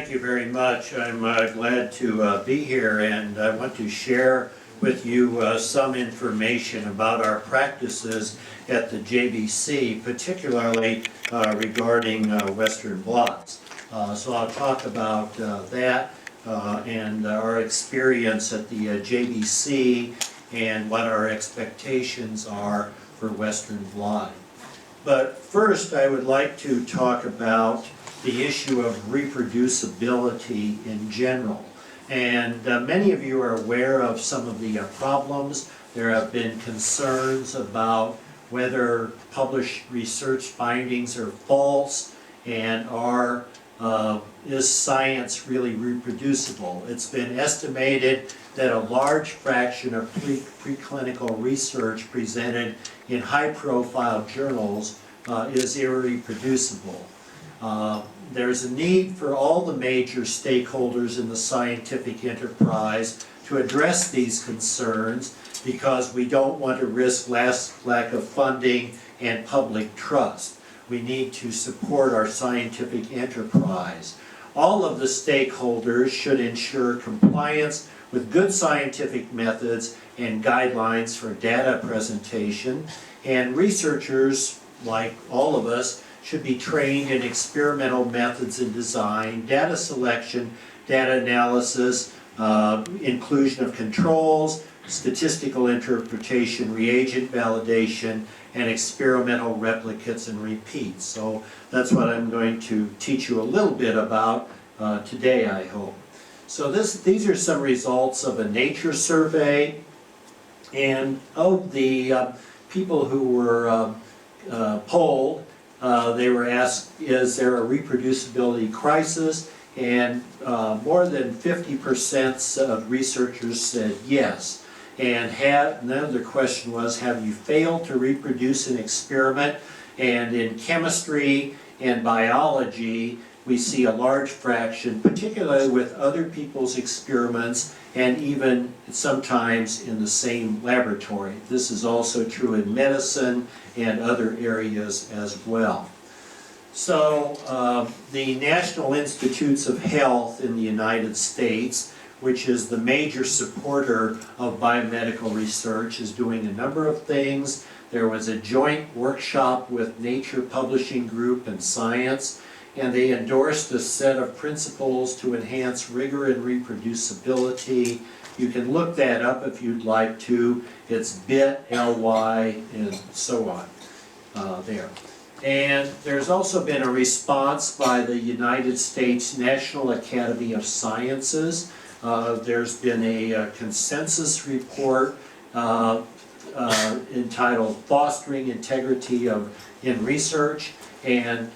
thank you very much. I'm glad to be here, and I want to share with you some information about our practices at the JBC, particularly regarding Western blots. So I'll talk about that and our experience at the JBC and what our expectations are for Western blot. But first I would like to talk about the issue of reproducibility in general. And many of you are aware of some of the problems. There have been concerns about whether published research findings are false and is science really reproducible. It's been estimated that a large fraction of preclinical research presented in high-profile journals is irreproducible. There's a need for all the major stakeholders in the scientific enterprise to address these concerns because we don't want to risk lack of funding and public trust. We need to support our scientific enterprise. All of the stakeholders should ensure compliance with good scientific methods and guidelines for data presentation, and researchers, like all of us, should be trained in experimental methods and design, data selection, data analysis, inclusion of controls, statistical interpretation, reagent validation, and experimental replicates and repeats. So that's what I'm going to teach you a little bit about today, I hope. So these are some results of a nature survey, and of the people who were polled, they were asked, is there a reproducibility crisis? And more than 50% of researchers said yes. And another question was, have you failed to reproduce an experiment? And in chemistry and biology, we see a large fraction, particularly with other people's experiments and even sometimes in the same laboratory. This is also true in medicine and other areas as well. So the National Institutes of Health in the United States, which is the major supporter of biomedical research, is doing a number of things. There was a joint workshop with Nature Publishing Group and Science, and they endorsed a set of principles to enhance rigor and reproducibility. You can look that up if you'd like to. It's bit, ly, and so on there. And there's also been a response by the United States National Academy of Sciences. There's been a consensus report entitled Fostering Integrity in Research, and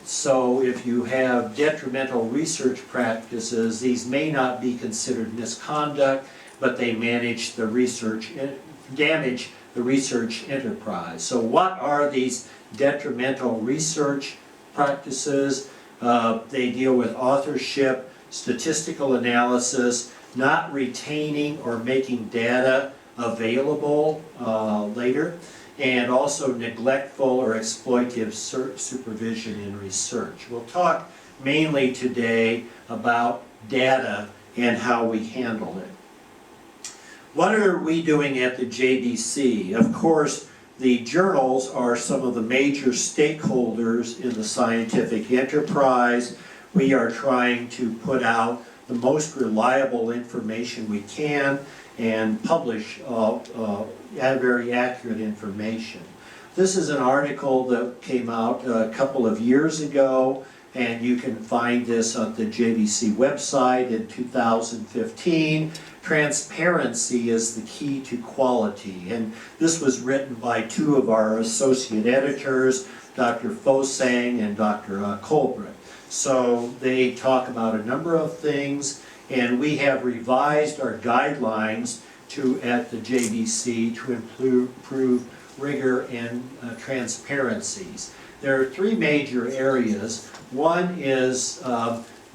so if you have detrimental research practices, these may not be considered misconduct, but they damage the research enterprise. So what are these detrimental research practices? They deal with authorship, statistical analysis, not retaining or making data available later, and also neglectful or exploitative supervision in research. We'll talk mainly today about data and how we handle it. What are we doing at the JBC? Of course, the journals are some of the major stakeholders in the scientific enterprise. We are trying to put out the most reliable information we can and publish very accurate information. This is an article that came out a couple of years ago, and you can find this on the JBC website in 2015. Transparency is the key to quality, and this was written by two of our associate editors, Dr. Fosang and Dr. Colbert. So they talk about a number of things, and we have revised our guidelines at the JBC to improve rigor and transparencies. There are three major areas. One is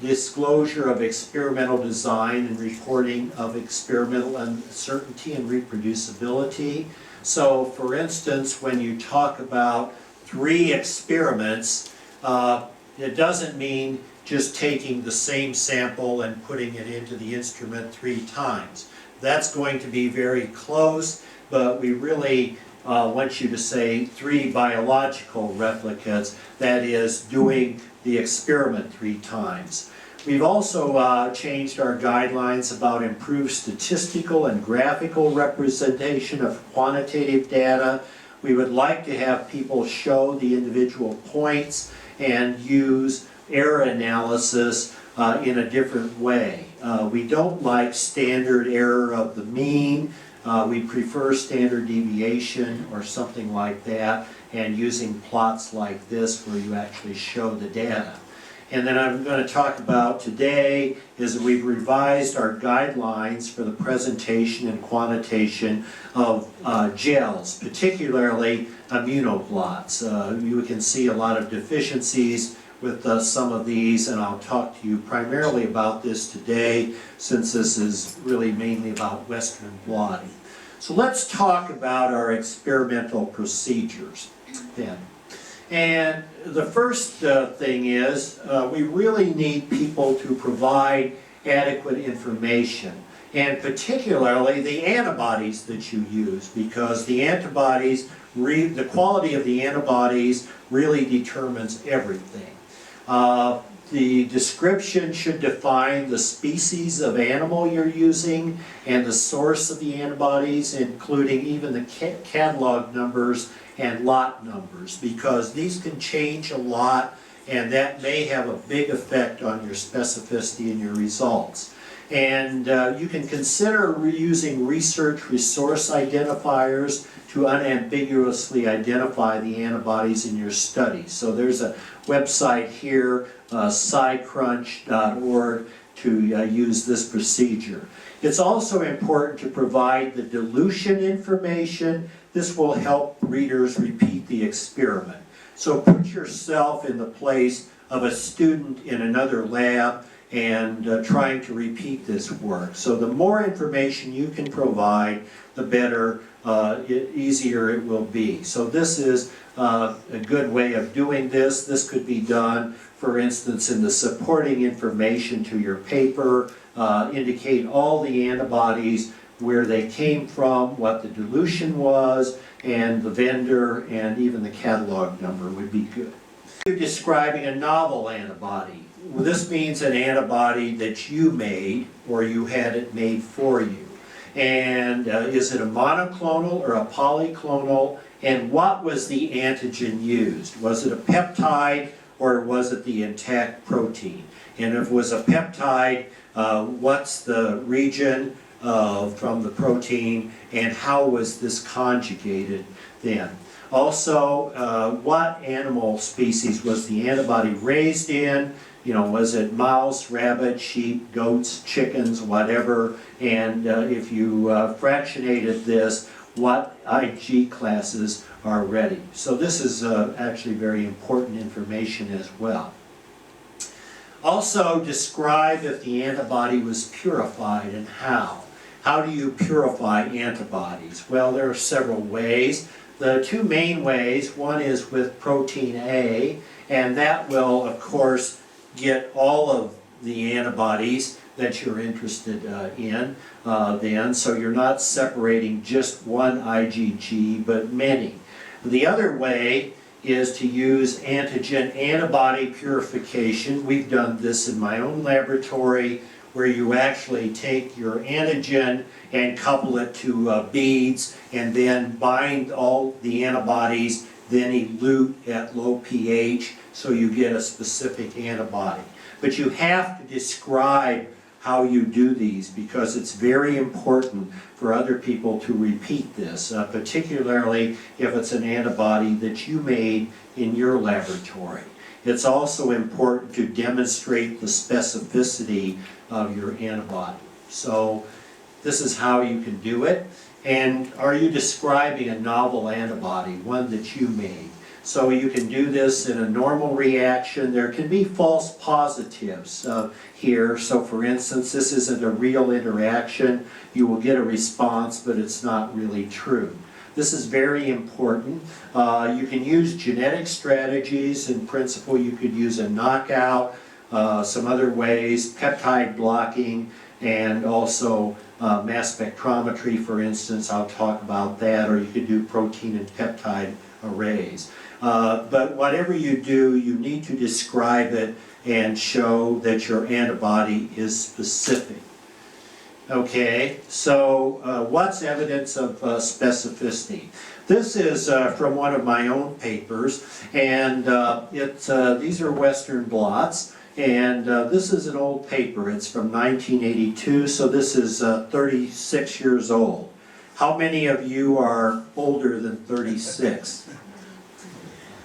disclosure of experimental design and reporting of experimental uncertainty and reproducibility. So, for instance, when you talk about 3 experiments, it doesn't mean just taking the same sample and putting it into the instrument 3 times. That's going to be very close, but we really want you to say 3 biological replicates, that is, doing the experiment 3 times. We've also changed our guidelines about improved statistical and graphical representation of quantitative data. We would like to have people show the individual points and use error analysis in a different way. We don't like standard error of the mean. We prefer standard deviation or something like that, and using plots like this where you actually show the data. And then I'm going to talk about today is that we've revised our guidelines for the presentation and quantitation of gels, particularly immunoblots. You can see a lot of deficiencies with some of these, and I'll talk to you primarily about this today, since this is really mainly about Western blotting. So let's talk about our experimental procedures then. And the first thing is we really need people to provide adequate information, and particularly the antibodies that you use, because the antibodies, the quality of the antibodies really determines everything. The description should define the species of animal you're using and the source of the antibodies, including even the catalog numbers and lot numbers, because these can change a lot, and that may have a big effect on your specificity and your results. And you can consider using research resource identifiers to unambiguously identify the antibodies in your study. So there's a website here, scicrunch.org, to use this procedure. It's also important to provide the dilution information. This will help readers repeat the experiment. So put yourself in the place of a student in another lab and trying to repeat this work. So the more information you can provide, the better, easier it will be. So this is a good way of doing this. This could be done, for instance, in the supporting information to your paper, indicate all the antibodies, where they came from, what the dilution was, and the vendor, and even the catalog number would be good. You're describing a novel antibody. Well, this means an antibody that you made, or you had it made for you. And is it a monoclonal or a polyclonal? And what was the antigen used? Was it a peptide, or was it the intact protein? And if it was a peptide, what's the region from the protein, and how was this conjugated then? Also, what animal species was the antibody raised in? You know, was it mouse, rabbit, sheep, goats, chickens, whatever? And if you fractionated this, what Ig classes are ready? So this is actually very important information as well. Also, describe if the antibody was purified and how. How do you purify antibodies? Well, there are several ways. The 2 main ways, one is with protein A, and that will, of course, get all of the antibodies that you're interested in then, so you're not separating just one IgG, but many. The other way is to use antigen-antibody purification. We've done this in my own laboratory, where you actually take your antigen and couple it to beads, and then bind all the antibodies, then elute at low pH, so you get a specific antibody. But you have to describe how you do these, because it's very important for other people to repeat this, particularly if it's an antibody that you made in your laboratory. It's also important to demonstrate the specificity of your antibody. So this is how you can do it. And are you describing a novel antibody, one that you made? So you can do this in a normal reaction. There can be false positives here. So for instance, this isn't a real interaction. You will get a response, but it's not really true. This is very important. You can use genetic strategies. In principle, you could use a knockout some other ways, peptide blocking, and also mass spectrometry, for instance. I'll talk about that, or you could do protein and peptide arrays. But whatever you do, you need to describe it and show that your antibody is specific. Okay, so what's evidence of specificity? This is from one of my own papers, and these are Western blots, and this is an old paper. It's from 1982, so this is 36 years old. How many of you are older than 36?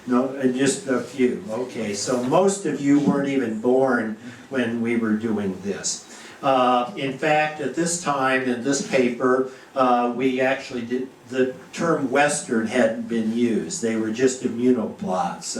No, just a few. Okay, so most of you weren't even born when we were doing this. In fact, at this time in this paper, we actually did, the term Western hadn't been used. They were just immunoblots.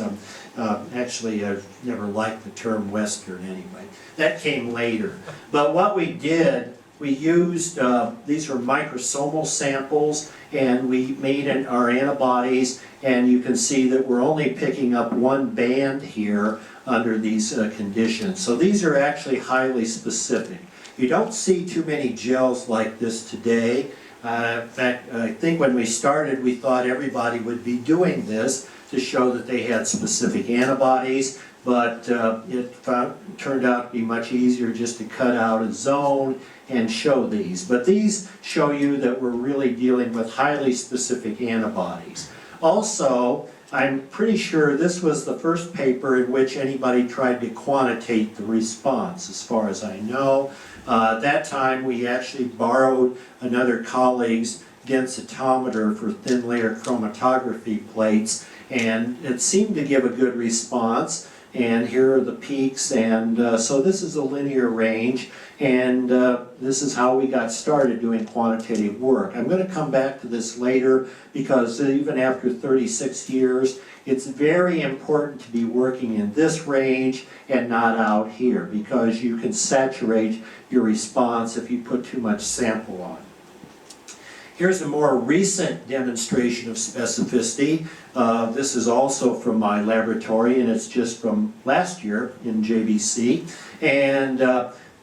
Actually, I've never liked the term Western anyway. That came later. But what we did, we used, these are microsomal samples, and we made our antibodies, and you can see that we're only picking up one band here under these conditions. So these are actually highly specific. You don't see too many gels like this today. In fact, I think when we started, we thought everybody would be doing this to show that they had specific antibodies, but it turned out to be much easier just to cut out a zone and show these. But these show you that we're really dealing with highly specific antibodies. Also, I'm pretty sure this was the first paper in which anybody tried to quantitate the response, as far as I know. At that time, we actually borrowed another colleague's densitometer for thin layer chromatography plates, and it seemed to give a good response. And here are the peaks, and so this is a linear range, and this is how we got started doing quantitative work. I'm going to come back to this later, because even after 36 years, it's very important to be working in this range and not out here, because you can saturate your response if you put too much sample on. Here's a more recent demonstration of specificity. This is also from my laboratory, and it's just from last year in JBC. And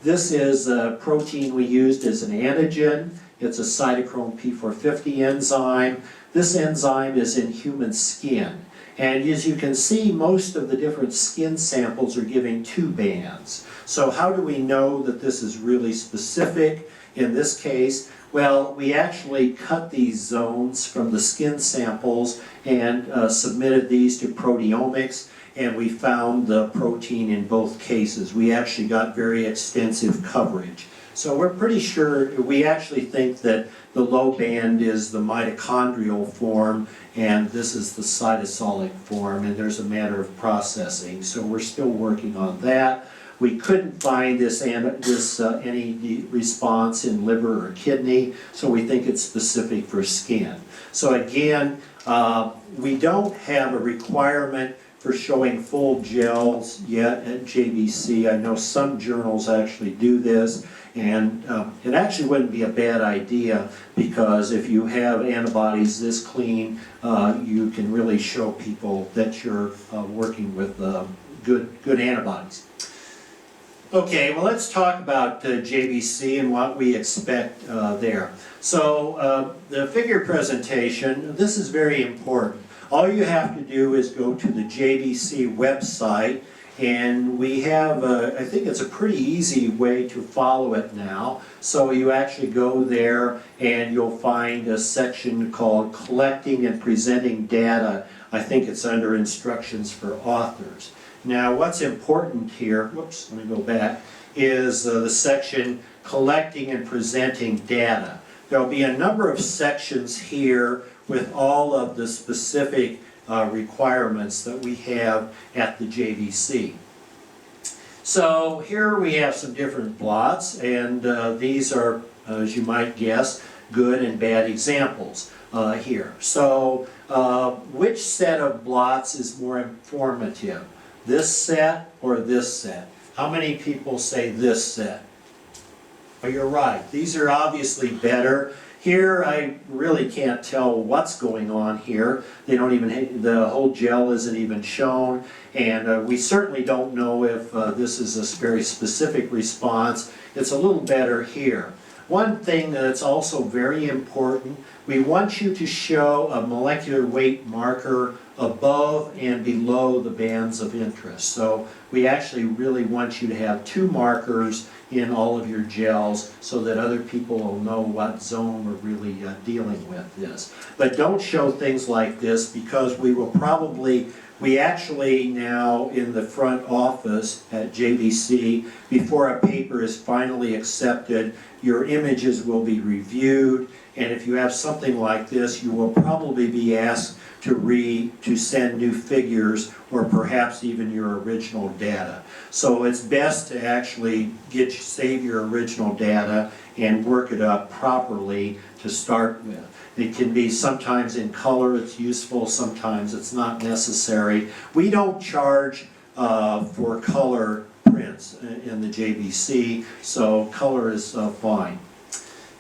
this is a protein we used as an antigen. It's a cytochrome P450 enzyme. This enzyme is in human skin. And as you can see, most of the different skin samples are giving two bands. So how do we know that this is really specific in this case? Well, we actually cut these zones from the skin samples and submitted these to proteomics, and we found the protein in both cases. We actually got very extensive coverage. So we're pretty sure, we actually think that the low band is the mitochondrial form, and this is the cytosolic form, and there's a matter of processing. So we're still working on that. We couldn't find any response in liver or kidney, so we think it's specific for skin. So again, we don't have a requirement for showing full gels yet at JBC. I know some journals actually do this, and it actually wouldn't be a bad idea, because if you have antibodies this clean, you can really show people that you're working with good antibodies. Okay, well, let's talk about JBC and what we expect there. So the figure presentation, this is very important. All you have to do is go to the JBC website, and we have, I think it's a pretty easy way to follow it now. So you actually go there and you'll find a section called Collecting and Presenting Data. I think it's under Instructions for Authors. Now, what's important here, whoops, let me go back, is the section Collecting and Presenting Data. There'll be a number of sections here with all of the specific requirements that we have at the JBC. So here we have some different blots, and these are, as you might guess, good and bad examples here. So which set of blots is more informative? This set or this set? How many people say this set? Well, you're right. These are obviously better. Here, I really can't tell what's going on here. They don't even, the whole gel isn't even shown, and we certainly don't know if this is a very specific response. It's a little better here. One thing that's also very important, we want you to show a molecular weight marker above and below the bands of interest. So we actually really want you to have two markers in all of your gels so that other people will know what zone we're really dealing with this. But don't show things like this because we actually now in the front office at JBC, before a paper is finally accepted, your images will be reviewed, and if you have something like this, you will probably be asked to send new figures or perhaps even your original data. So it's best to actually save your original data and work it up properly to start with. It can be sometimes in color, it's useful, sometimes it's not necessary. We don't charge for color prints in the JBC, so color is fine.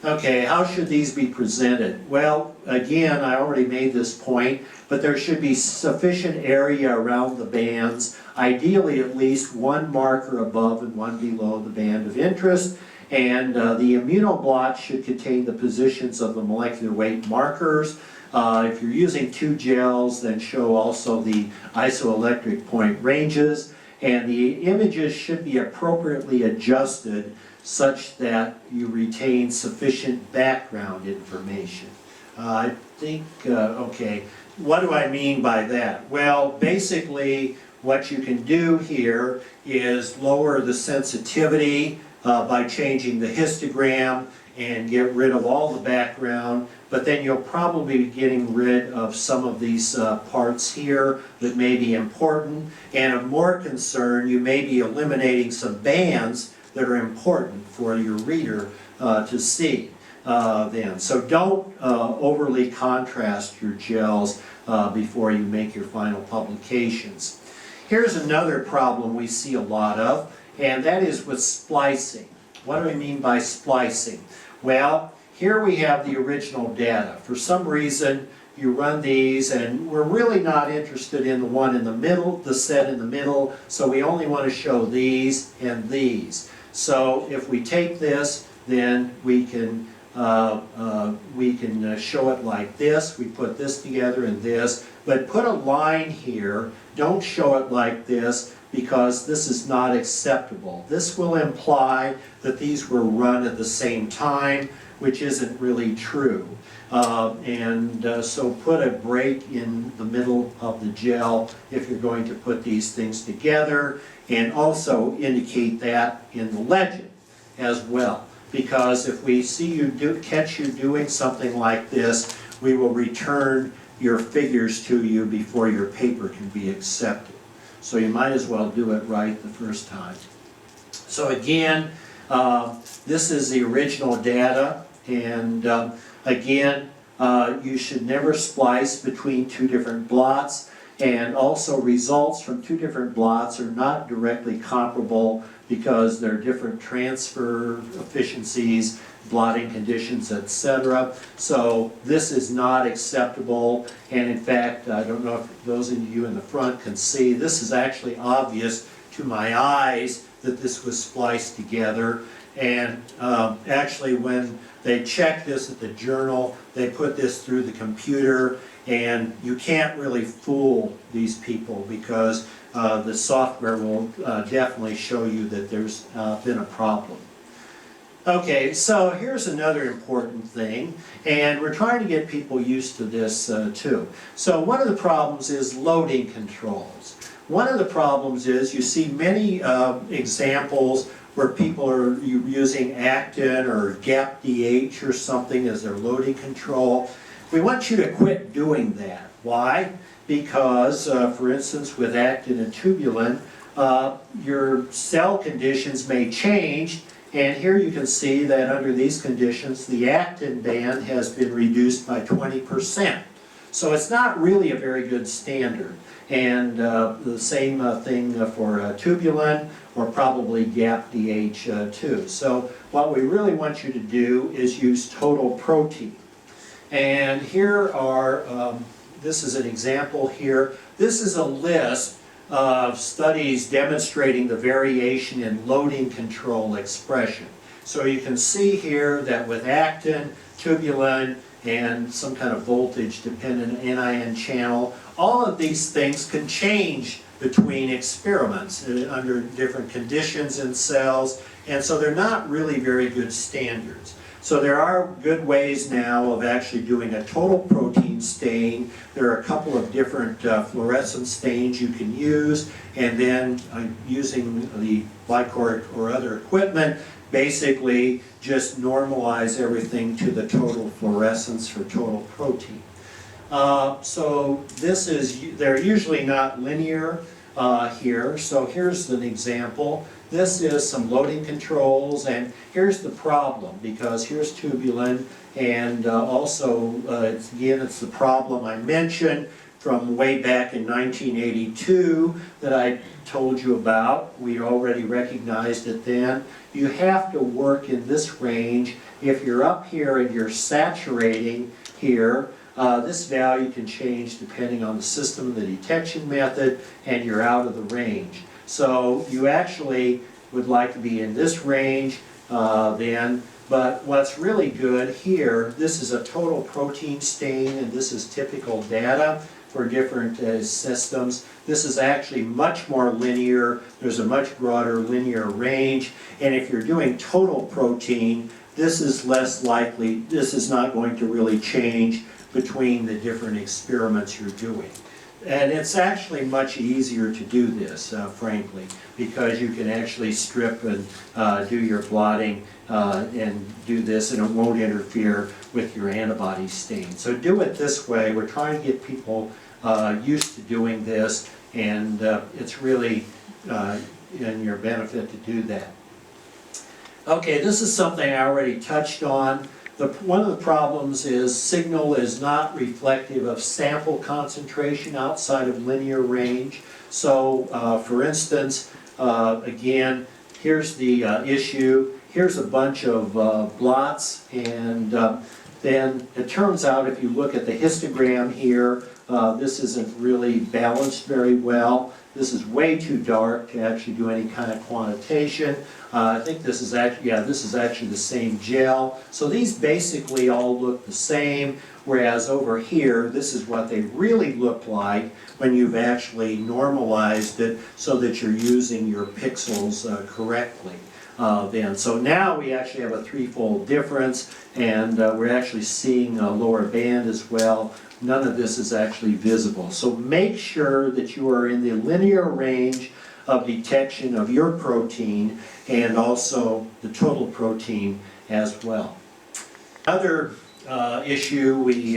Okay, how should these be presented? Well, again, I already made this point, but there should be sufficient area around the bands, ideally at least one marker above and one below the band of interest, and the immunoblot should contain the positions of the molecular weight markers. If you're using two gels, then show also the isoelectric point ranges, and the images should be appropriately adjusted such that you retain sufficient background information. I think, okay, what do I mean by that? Well, basically what you can do here is lower the sensitivity by changing the histogram and get rid of all the background, but then you'll probably be getting rid of some of these parts here that may be important, and of more concern, you may be eliminating some bands that are important for your reader to see then. So don't overly contrast your gels before you make your final publications. Here's another problem we see a lot of, and that is with splicing. What do I mean by splicing? Well, here we have the original data. For some reason, you run these, and we're really not interested in the one in the middle, the set in the middle, so we only want to show these and these. So if we take this, then we can show it like this. We put this together and this, but put a line here. Don't show it like this because this is not acceptable. This will imply that these were run at the same time, which isn't really true. So put a break in the middle of the gel if you're going to put these things together, and also indicate that in the legend as well. Because if we see catch you doing something like this, we will return your figures to you before your paper can be accepted. So you might as well do it right the first time. So again, this is the original data, and again, you should never splice between two different blots, and also results from two different blots are not directly comparable because there are different transfer efficiencies, blotting conditions, etc. So this is not acceptable, and in fact, I don't know if those of you in the front can see, this is actually obvious to my eyes that this was spliced together. And actually when they check this at the journal, they put this through the computer, and you can't really fool these people because the software will definitely show you that there's been a problem. Okay, so here's another important thing, and we're trying to get people used to this too. So one of the problems is loading controls. One of the problems is you see many examples where people are using actin or GAP-DH or something as their loading control. We want you to quit doing that. Why? Because, for instance, with actin and tubulin, your cell conditions may change, and here you can see that under these conditions, the actin band has been reduced by 20%. So it's not really a very good standard. And the same thing for tubulin, or probably GAP-DH too. So what we really want you to do is use total protein. And here are, this is an example here. This is a list of studies demonstrating the variation in loading control expression. So you can see here that with actin, tubulin, and some kind of voltage-dependent anion channel, all of these things can change between experiments under different conditions in cells, and so they're not really very good standards. So there are good ways now of actually doing a total protein stain. There are a couple of different fluorescent stains you can use, and then using the LICOR or other equipment, basically just normalize everything to the total fluorescence for total protein. So this is, they're usually not linear here. So here's an example. This is some loading controls, and here's the problem, because here's tubulin, and also, again, it's the problem I mentioned from way back in 1982 that I told you about. We already recognized it then. You have to work in this range. If you're up here and you're saturating here, this value can change depending on the system, the detection method, and you're out of the range. So you actually would like to be in this range then, but what's really good here, this is a total protein stain, and this is typical data for different systems. This is actually much more linear. There's a much broader linear range, and if you're doing total protein, this is less likely, this is not going to really change between the different experiments you're doing. And it's actually much easier to do this, frankly, because you can actually strip and do your blotting and do this, and it won't interfere with your antibody stain. So do it this way. We're trying to get people used to doing this, and it's really in your benefit to do that. Okay, this is something I already touched on. One of the problems is signal is not reflective of sample concentration outside of linear range. So, for instance, again, here's the issue. Here's a bunch of blots, and then it turns out if you look at the histogram here, this isn't really balanced very well. This is way too dark to actually do any kind of quantitation. I think this is actually, yeah, this is actually the same gel. So these basically all look the same, whereas over here, this is what they really look like when you've actually normalized it so that you're using your pixels correctly. Then. So now we actually have a threefold difference, and we're actually seeing a lower band as well. None of this is actually visible. So make sure that you are in the linear range of detection of your protein and also the total protein as well. Another issue we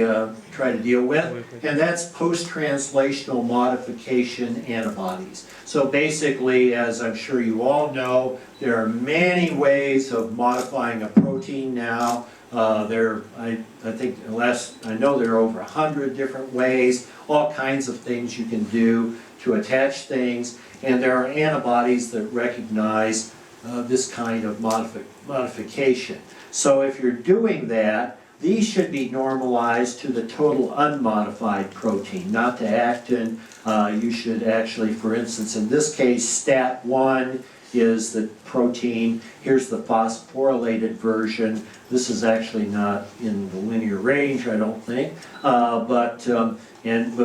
try to deal with, and that's post-translational modification antibodies. So basically, as I'm sure you all know, there are many ways of modifying a protein now. I think I know there are over 100 different ways, all kinds of things you can do to attach things, and there are antibodies that recognize this kind of modification. So if you're doing that, these should be normalized to the total unmodified protein, not to actin. You should actually, for instance, in this case, STAT1 is the protein. Here's the phosphorylated version. This is actually not in the linear range, I don't think, but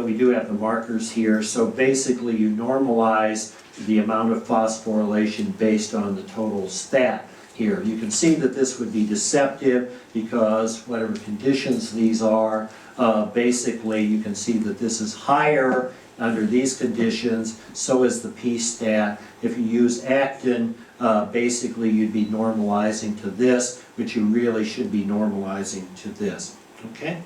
we do have the markers here. So basically, you normalize the amount of phosphorylation based on the total stat here. You can see that this would be deceptive because whatever conditions these are, basically you can see that this is higher under these conditions, so is the p-stat. If you use actin, basically you'd be normalizing to this, which you really should be normalizing to this, okay?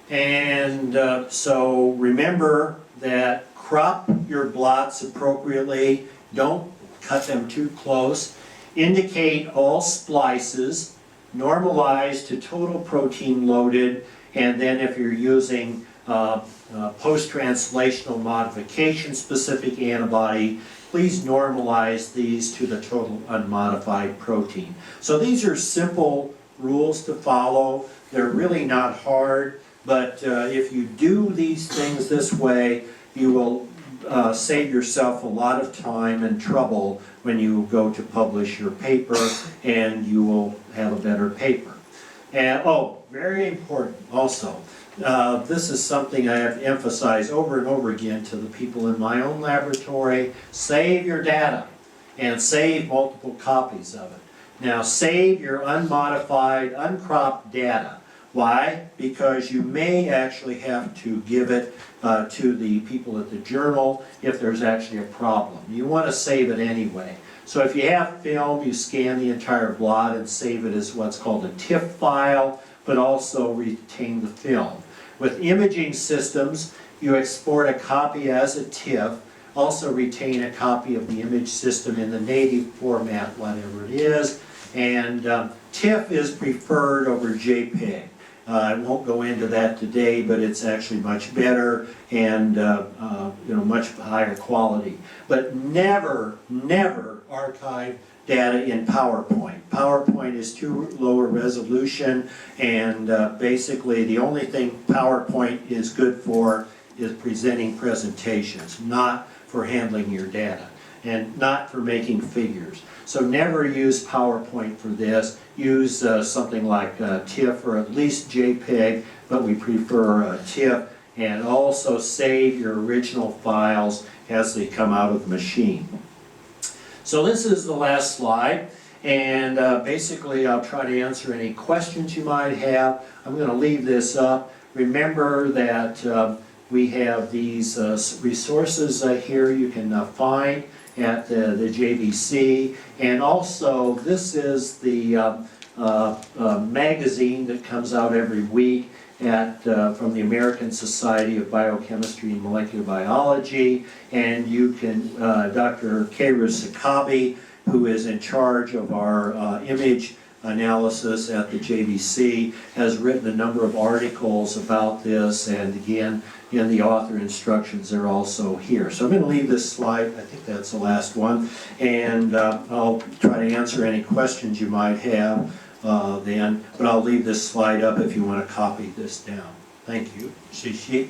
And so remember that crop your blots appropriately, don't cut them too close, indicate all splices, normalize to total protein loaded, and then if you're using post-translational modification specific antibody, please normalize these to the total unmodified protein. So these are simple rules to follow. They're really not hard, but if you do these things this way, you will save yourself a lot of time and trouble when you go to publish your paper, and you will have a better paper. And oh, very important also, this is something I have emphasized over and over again to the people in my own laboratory: save your data and save multiple copies of it. Now save your unmodified, uncropped data. Why? Because you may actually have to give it to the people at the journal if there's actually a problem. You want to save it anyway. So if you have film, you scan the entire blot and save it as what's called a TIFF file, but also retain the film. With imaging systems, you export a copy as a TIFF, also retain a copy of the image system in the native format, whatever it is, and TIFF is preferred over JPEG. I won't go into that today, but it's actually much better and much higher quality. But never, never archive data in PowerPoint. PowerPoint is too low a resolution, and basically the only thing PowerPoint is good for is presenting presentations, not for handling your data, and not for making figures. So never use PowerPoint for this. Use something like TIFF or at least JPEG, but we prefer TIFF. And also save your original files as they come out of the machine. So this is the last slide, and basically I'll try to answer any questions you might have. I'm going to leave this up. Remember that we have these resources here you can find at the JVC, and also this is the magazine that comes out every week from the American Society of Biochemistry and Molecular Biology, and you can, Dr. Sakabi, who is in charge of our image analysis at the JVC, has written a number of articles about this, and again, in the author instructions, they're also here. So I'm going to leave this slide, I think that's the last one, and I'll try to answer any questions you might have then, but I'll leave this slide up if you want to copy this down. Thank you. Shishi.